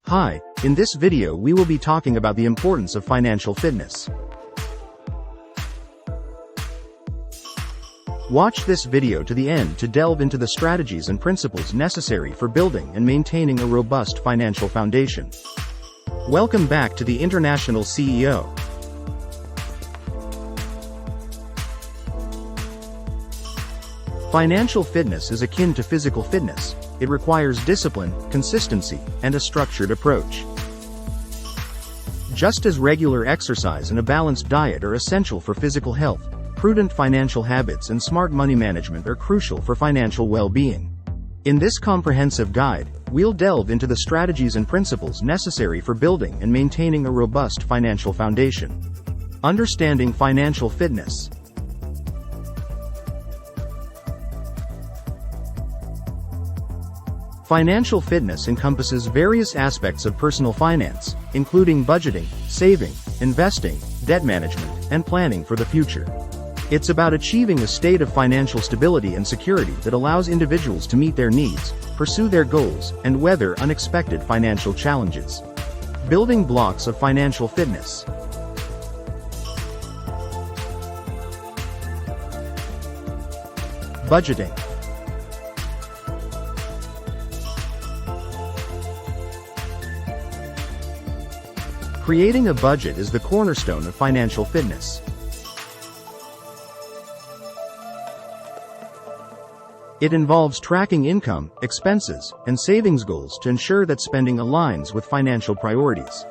Hi, in this video we will be talking about the importance of financial fitness. Watch this video to the end to delve into the strategies and principles necessary for building and maintaining a robust financial foundation. Welcome back to the International CEO. Financial fitness is akin to physical fitness. It requires discipline, consistency, and a structured approach. Just as regular exercise and a balanced diet are essential for physical health, prudent financial habits and smart money management are crucial for financial well-being. In this comprehensive guide, we'll delve into the strategies and principles necessary for building and maintaining a robust financial foundation. Understanding financial fitness. Financial fitness encompasses various aspects of personal finance, including budgeting, saving, investing, debt management, and planning for the future. It's about achieving a state of financial stability and security that allows individuals to meet their needs, pursue their goals, and weather unexpected financial challenges. Building blocks of financial fitness. Budgeting. Creating a budget is the cornerstone of financial fitness. It involves tracking income, expenses, and savings goals to ensure that spending aligns with financial priorities.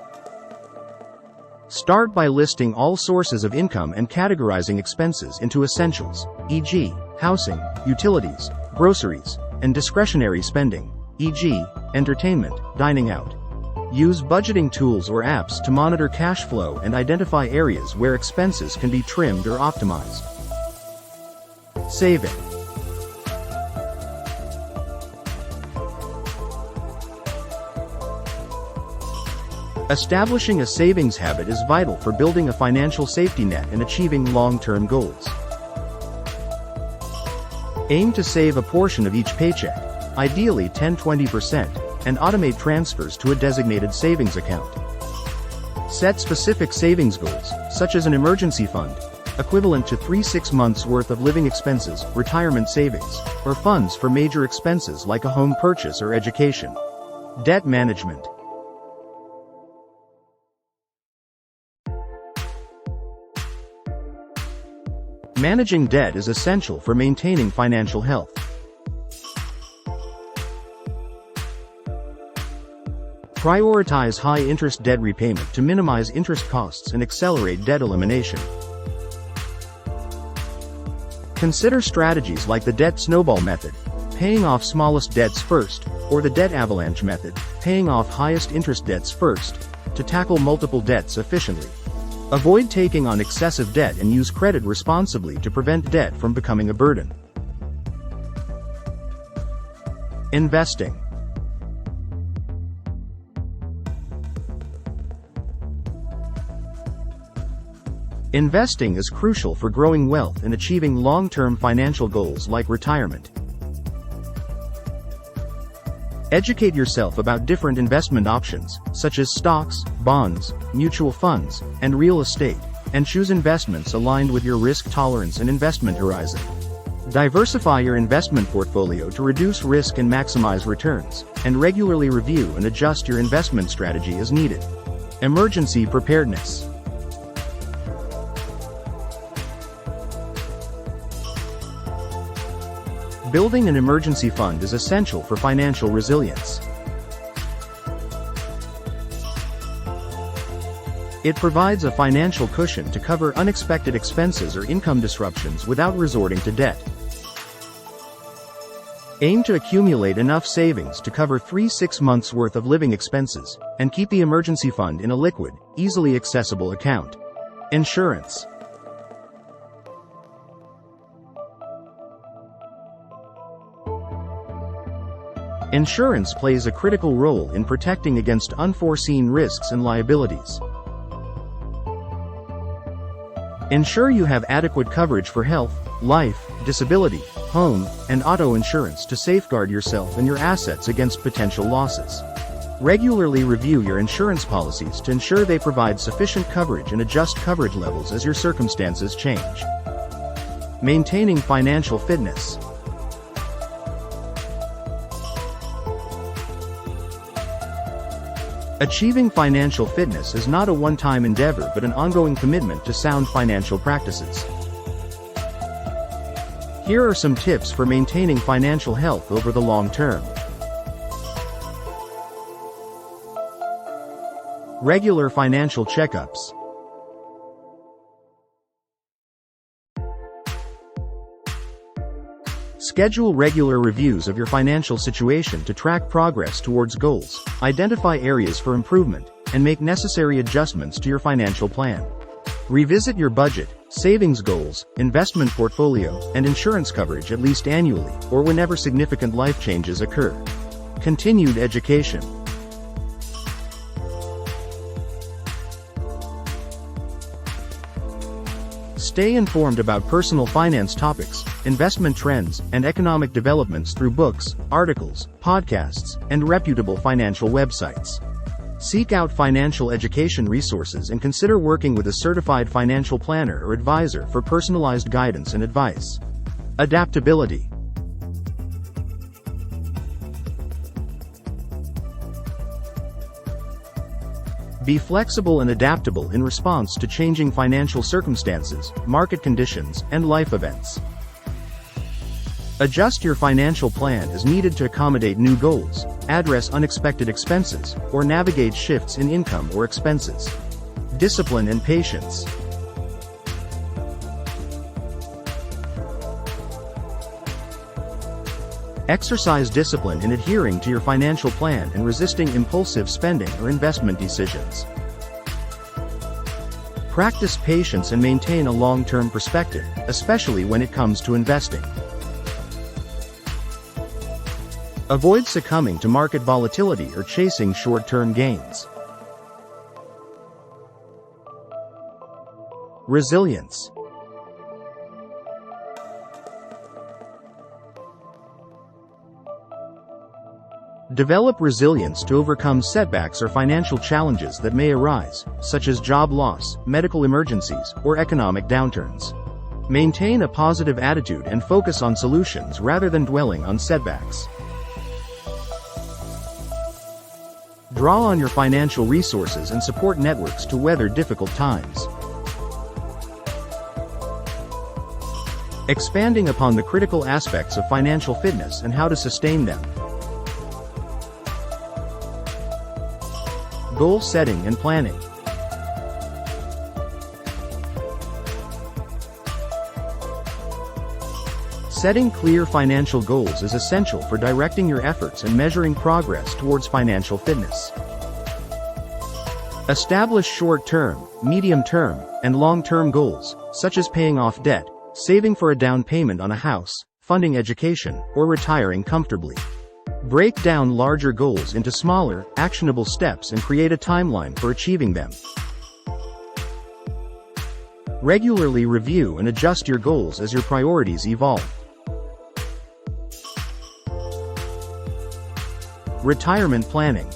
Start by listing all sources of income and categorizing expenses into essentials, e.g., housing, utilities, groceries, and discretionary spending, e.g., entertainment, dining out. Use budgeting tools or apps to monitor cash flow and identify areas where expenses can be trimmed or optimized. Saving. Establishing a savings habit is vital for building a financial safety net and achieving long-term goals. Aim to save a portion of each paycheck, ideally 10-20%, and automate transfers to a designated savings account. Set specific savings goals, such as an emergency fund, equivalent to 3-6 months' worth of living expenses, retirement savings, or funds for major expenses like a home purchase or education. Debt management. Managing debt is essential for maintaining financial health. Prioritize high-interest debt repayment to minimize interest costs and accelerate debt elimination. Consider strategies like the debt snowball method, paying off smallest debts first, or the debt avalanche method, paying off highest interest debts first, to tackle multiple debts efficiently. Avoid taking on excessive debt and use credit responsibly to prevent debt from becoming a burden. Investing. Investing is crucial for growing wealth and achieving long-term financial goals like retirement. Educate yourself about different investment options, such as stocks, bonds, mutual funds, and real estate, and choose investments aligned with your risk tolerance and investment horizon. Diversify your investment portfolio to reduce risk and maximize returns, and regularly review and adjust your investment strategy as needed. Emergency preparedness. Building an emergency fund is essential for financial resilience. It provides a financial cushion to cover unexpected expenses or income disruptions without resorting to debt. Aim to accumulate enough savings to cover 3-6 months' worth of living expenses, and keep the emergency fund in a liquid, easily accessible account. Insurance. Insurance plays a critical role in protecting against unforeseen risks and liabilities. Ensure you have adequate coverage for health, life, disability, home, and auto insurance to safeguard yourself and your assets against potential losses. Regularly review your insurance policies to ensure they provide sufficient coverage and adjust coverage levels as your circumstances change. Maintaining financial fitness. Achieving financial fitness is not a one-time endeavor but an ongoing commitment to sound financial practices. Here are some tips for maintaining financial health over the long term. Regular financial checkups. Schedule regular reviews of your financial situation to track progress towards goals, identify areas for improvement, and make necessary adjustments to your financial plan. Revisit your budget, savings goals, investment portfolio, and insurance coverage at least annually, or whenever significant life changes occur. Continued education. Stay informed about personal finance topics, investment trends, and economic developments through books, articles, podcasts, and reputable financial websites. Seek out financial education resources and consider working with a certified financial planner or advisor for personalized guidance and advice. Adaptability. Be flexible and adaptable in response to changing financial circumstances, market conditions, and life events. Adjust your financial plan as needed to accommodate new goals, address unexpected expenses, or navigate shifts in income or expenses. Discipline and patience. Exercise discipline in adhering to your financial plan and resisting impulsive spending or investment decisions. Practice patience and maintain a long-term perspective, especially when it comes to investing. Avoid succumbing to market volatility or chasing short-term gains. Resilience. Develop resilience to overcome setbacks or financial challenges that may arise, such as job loss, medical emergencies, or economic downturns. Maintain a positive attitude and focus on solutions rather than dwelling on setbacks. Draw on your financial resources and support networks to weather difficult times. Expanding upon the critical aspects of financial fitness and how to sustain them. Goal setting and planning. Setting clear financial goals is essential for directing your efforts and measuring progress towards financial fitness. Establish short-term, medium-term, and long-term goals, such as paying off debt, saving for a down payment on a house, funding education, or retiring comfortably. Break down larger goals into smaller, actionable steps and create a timeline for achieving them. Regularly review and adjust your goals as your priorities evolve. Retirement planning.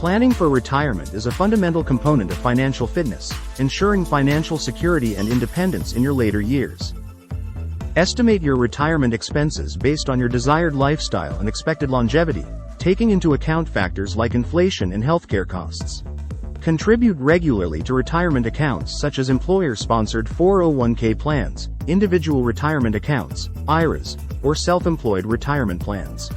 Planning for retirement is a fundamental component of financial fitness, ensuring financial security and independence in your later years. Estimate your retirement expenses based on your desired lifestyle and expected longevity, taking into account factors like inflation and healthcare costs. Contribute regularly to retirement accounts such as employer-sponsored 401k plans, individual retirement accounts, IRAs, or self-employed retirement plans.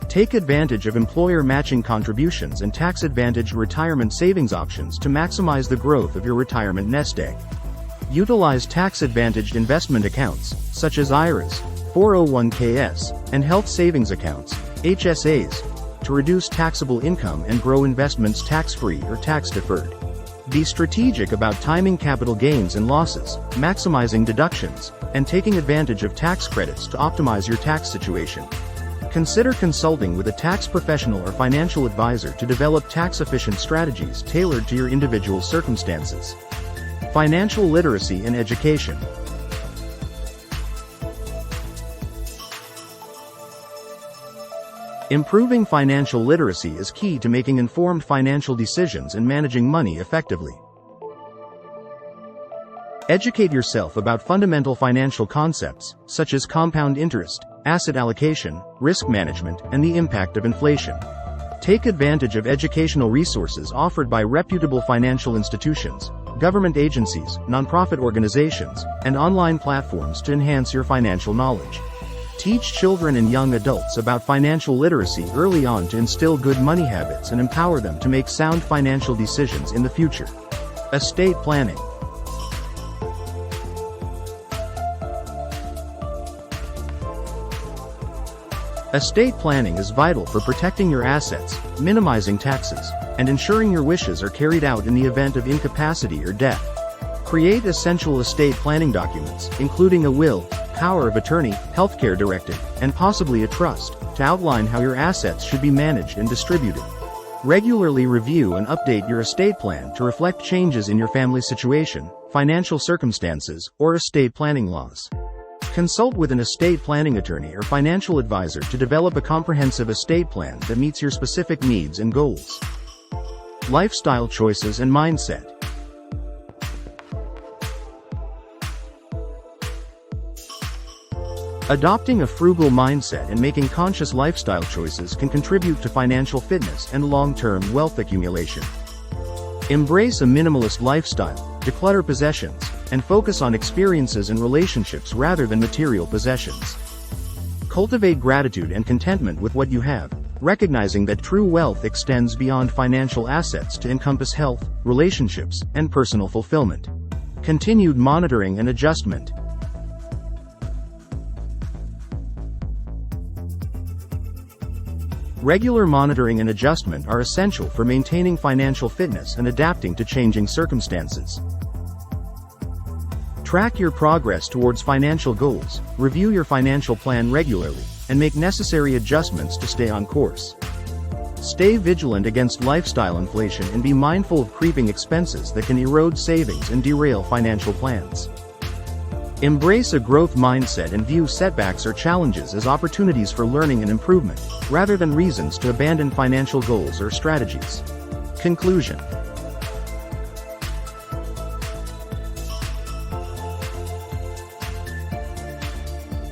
Take advantage of employer matching contributions and tax-advantaged retirement savings options to maximize the growth of your retirement nest egg. Utilize tax-advantaged investment accounts, such as IRAs, 401ks, and health savings accounts, HSAs, to reduce taxable income and grow investments tax-free or tax-deferred. Be strategic about timing capital gains and losses, maximizing deductions, and taking advantage of tax credits to optimize your tax situation. Consider consulting with a tax professional or financial advisor to develop tax-efficient strategies tailored to your individual circumstances. Financial literacy and education. Improving financial literacy is key to making informed financial decisions and managing money effectively. Educate yourself about fundamental financial concepts, such as compound interest, asset allocation, risk management, and the impact of inflation. Take advantage of educational resources offered by reputable financial institutions, government agencies, nonprofit organizations, and online platforms to enhance your financial knowledge. Teach children and young adults about financial literacy early on to instill good money habits and empower them to make sound financial decisions in the future. Estate planning. Estate planning is vital for protecting your assets, minimizing taxes, and ensuring your wishes are carried out in the event of incapacity or death. Create essential estate planning documents, including a will, power of attorney, healthcare directive, and possibly a trust, to outline how your assets should be managed and distributed. Regularly review and update your estate plan to reflect changes in your family situation, financial circumstances, or estate planning laws. Consult with an estate planning attorney or financial advisor to develop a comprehensive estate plan that meets your specific needs and goals. Lifestyle choices and mindset. Adopting a frugal mindset and making conscious lifestyle choices can contribute to financial fitness and long-term wealth accumulation. Embrace a minimalist lifestyle, declutter possessions, and focus on experiences and relationships rather than material possessions. Cultivate gratitude and contentment with what you have, recognizing that true wealth extends beyond financial assets to encompass health, relationships, and personal fulfillment. Continued monitoring and adjustment. Regular monitoring and adjustment are essential for maintaining financial fitness and adapting to changing circumstances. Track your progress towards financial goals, review your financial plan regularly, and make necessary adjustments to stay on course. Stay vigilant against lifestyle inflation and be mindful of creeping expenses that can erode savings and derail financial plans. Embrace a growth mindset and view setbacks or challenges as opportunities for learning and improvement, rather than reasons to abandon financial goals or strategies. Conclusion.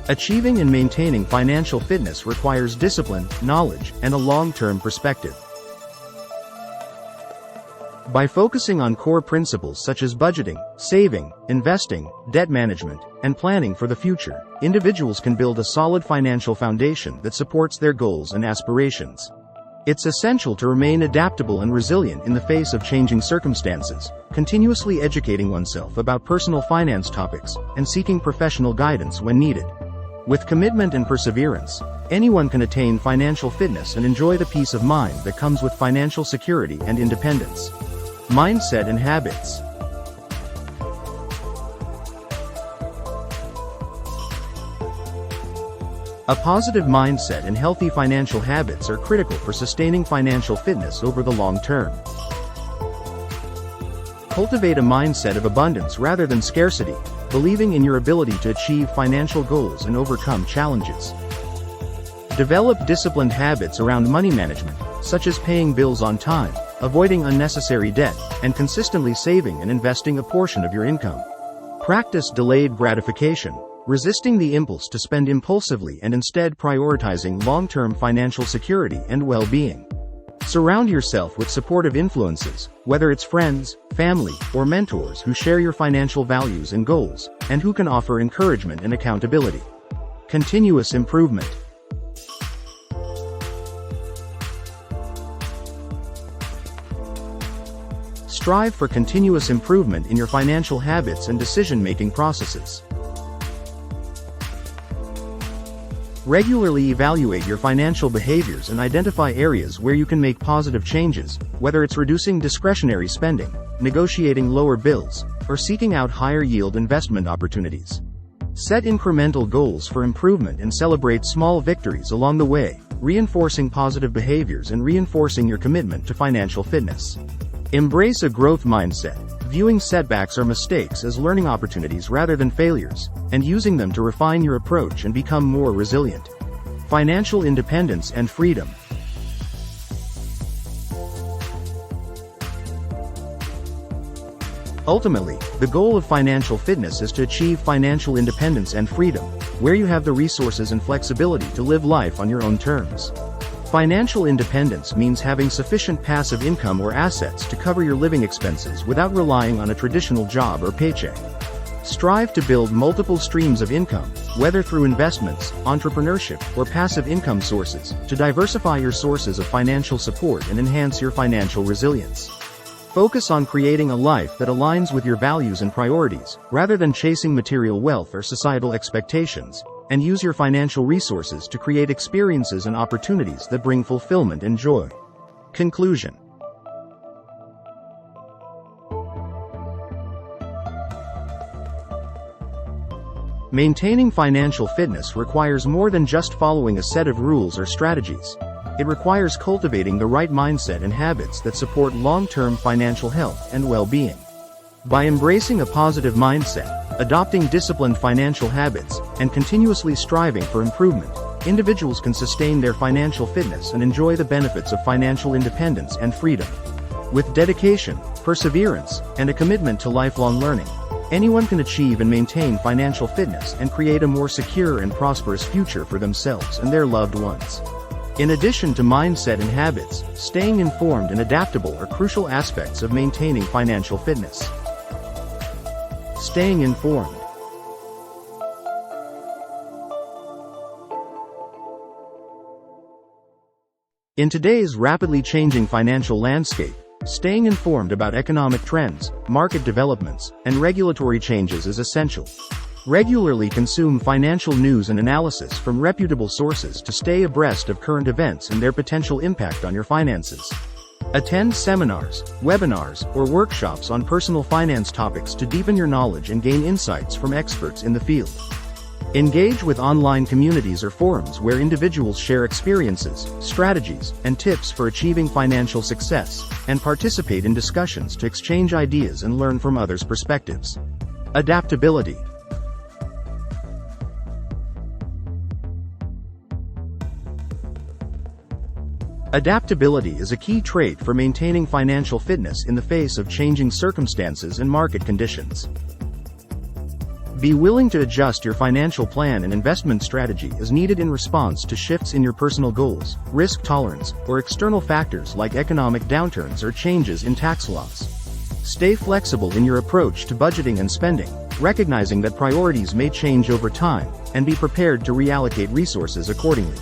Achieving and maintaining financial fitness requires discipline, knowledge, and a long-term perspective. By focusing on core principles such as budgeting, saving, investing, debt management, and planning for the future, individuals can build a solid financial foundation that supports their goals and aspirations. It's essential to remain adaptable and resilient in the face of changing circumstances, continuously educating oneself about personal finance topics, and seeking professional guidance when needed. With commitment and perseverance, anyone can attain financial fitness and enjoy the peace of mind that comes with financial security and independence. Mindset and habits. A positive mindset and healthy financial habits are critical for sustaining financial fitness over the long term. Cultivate a mindset of abundance rather than scarcity, believing in your ability to achieve financial goals and overcome challenges. Develop disciplined habits around money management, such as paying bills on time, avoiding unnecessary debt, and consistently saving and investing a portion of your income. Practice delayed gratification, resisting the impulse to spend impulsively and instead prioritizing long-term financial security and well-being. Surround yourself with supportive influences, whether it's friends, family, or mentors who share your financial values and goals, and who can offer encouragement and accountability. Continuous improvement. Strive for continuous improvement in your financial habits and decision-making processes. Regularly evaluate your financial behaviors and identify areas where you can make positive changes, whether it's reducing discretionary spending, negotiating lower bills, or seeking out higher-yield investment opportunities. Set incremental goals for improvement and celebrate small victories along the way, reinforcing positive behaviors and reinforcing your commitment to financial fitness. Embrace a growth mindset, viewing setbacks or mistakes as learning opportunities rather than failures, and using them to refine your approach and become more resilient. Financial independence and freedom. Ultimately, the goal of financial fitness is to achieve financial independence and freedom, where you have the resources and flexibility to live life on your own terms. Financial independence means having sufficient passive income or assets to cover your living expenses without relying on a traditional job or paycheck. Strive to build multiple streams of income, whether through investments, entrepreneurship, or passive income sources, to diversify your sources of financial support and enhance your financial resilience. Focus on creating a life that aligns with your values and priorities, rather than chasing material wealth or societal expectations, and use your financial resources to create experiences and opportunities that bring fulfillment and joy. Conclusion. Maintaining financial fitness requires more than just following a set of rules or strategies. It requires cultivating the right mindset and habits that support long-term financial health and well-being. By embracing a positive mindset, adopting disciplined financial habits, and continuously striving for improvement, individuals can sustain their financial fitness and enjoy the benefits of financial independence and freedom. With dedication, perseverance, and a commitment to lifelong learning, anyone can achieve and maintain financial fitness and create a more secure and prosperous future for themselves and their loved ones. In addition to mindset and habits, staying informed and adaptable are crucial aspects of maintaining financial fitness. Staying informed. In today's rapidly changing financial landscape, staying informed about economic trends, market developments, and regulatory changes is essential. Regularly consume financial news and analysis from reputable sources to stay abreast of current events and their potential impact on your finances. Attend seminars, webinars, or workshops on personal finance topics to deepen your knowledge and gain insights from experts in the field. Engage with online communities or forums where individuals share experiences, strategies, and tips for achieving financial success, and participate in discussions to exchange ideas and learn from others' perspectives. Adaptability. Adaptability is a key trait for maintaining financial fitness in the face of changing circumstances and market conditions. Be willing to adjust your financial plan and investment strategy as needed in response to shifts in your personal goals, risk tolerance, or external factors like economic downturns or changes in tax laws. Stay flexible in your approach to budgeting and spending, recognizing that priorities may change over time, and be prepared to reallocate resources accordingly.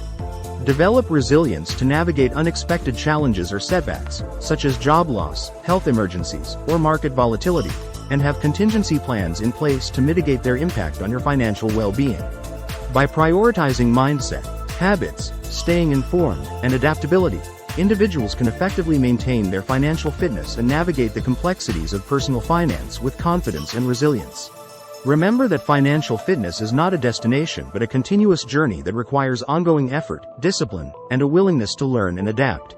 Develop resilience to navigate unexpected challenges or setbacks, such as job loss, health emergencies, or market volatility, and have contingency plans in place to mitigate their impact on your financial well-being. By prioritizing mindset, habits, staying informed, and adaptability, individuals can effectively maintain their financial fitness and navigate the complexities of personal finance with confidence and resilience. Remember that financial fitness is not a destination but a continuous journey that requires ongoing effort, discipline, and a willingness to learn and adapt.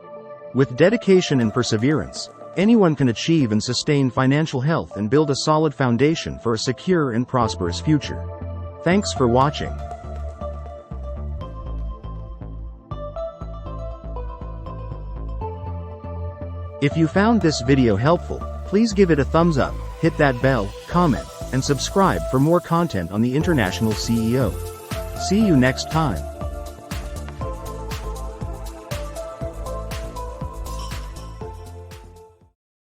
With dedication and perseverance, anyone can achieve and sustain financial health and build a solid foundation for a secure and prosperous future. Thanks for watching. If you found this video helpful, please give it a thumbs up, hit that bell, comment, and subscribe for more content on the International CEO. See you next time.